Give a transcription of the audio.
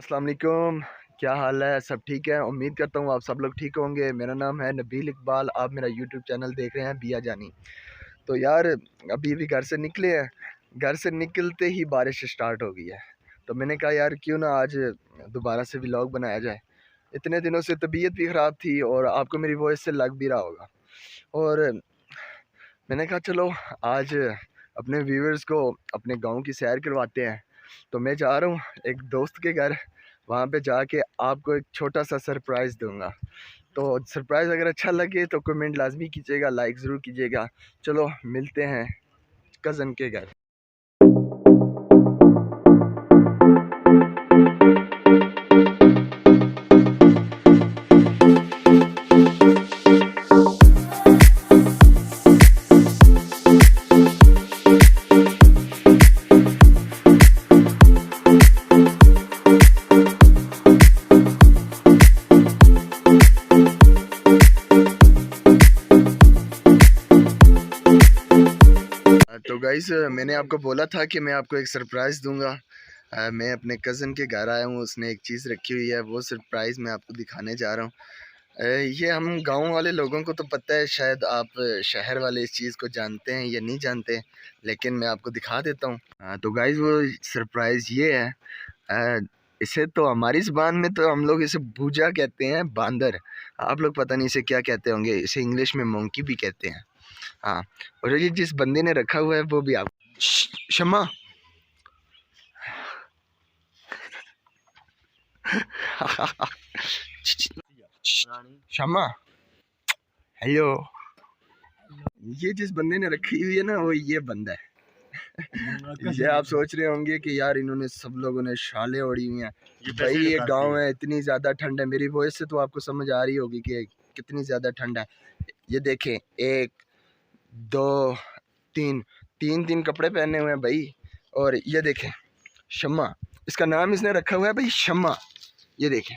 अस्सलाम वालेकुम। क्या हाल है? सब ठीक है? उम्मीद करता हूँ आप सब लोग ठीक होंगे। मेरा नाम है नबील इकबाल। आप मेरा यूट्यूब चैनल देख रहे हैं बिया जानी। तो यार अभी भी घर से निकले हैं। घर से निकलते ही बारिश स्टार्ट हो गई है। तो मैंने कहा यार क्यों ना आज दोबारा से व्लॉग बनाया जाए। इतने दिनों से तबीयत भी ख़राब थी और आपको मेरी वॉइस से लग भी रहा होगा। और मैंने कहा चलो आज अपने व्यूअर्स को अपने गांव की सैर करवाते हैं। तो मैं जा रहा हूँ एक दोस्त के घर। वहाँ पे जाके आपको एक छोटा सा सरप्राइज़ दूंगा। तो सरप्राइज़ अगर अच्छा लगे तो कमेंट लाजमी कीजिएगा, लाइक ज़रूर कीजिएगा। चलो मिलते हैं कज़न के घर। तो गाइस मैंने आपको बोला था कि मैं आपको एक सरप्राइज़ दूंगा। मैं अपने कज़न के घर आया हूँ। उसने एक चीज़ रखी हुई है, वो सरप्राइज़ मैं आपको दिखाने जा रहा हूँ। ये हम गांव वाले लोगों को तो पता है, शायद आप शहर वाले इस चीज़ को जानते हैं या नहीं जानते, लेकिन मैं आपको दिखा देता हूँ। तो गाइस वो सरप्राइज़ ये है। इसे तो हमारी ज़बान में तो हम लोग इसे भूजा कहते हैं, बांदर। आप लोग पता नहीं इसे क्या कहते होंगे। इसे इंग्लिश में मंकी भी कहते हैं। हाँ, और ये जिस बंदे ने रखा हुआ है वो भी आप शमा शमा हेलो। ये जिस बंदे ने रखी हुई है ना, वो ये बंदा है। ये आप सोच रहे होंगे कि यार इन्होंने सब लोगों ने शालें ओढ़ी हुई हैं। भाई ये गांव है, इतनी ज़्यादा ठंड है। मेरी वॉइस से तो आपको समझ आ रही होगी कि कितनी ज़्यादा ठंड है। ये देखें, एक दो तीन तीन तीन कपड़े पहने हुए हैं भाई। और ये देखें शम्मा, इसका नाम इसने रखा हुआ है भाई शम्मा। ये देखें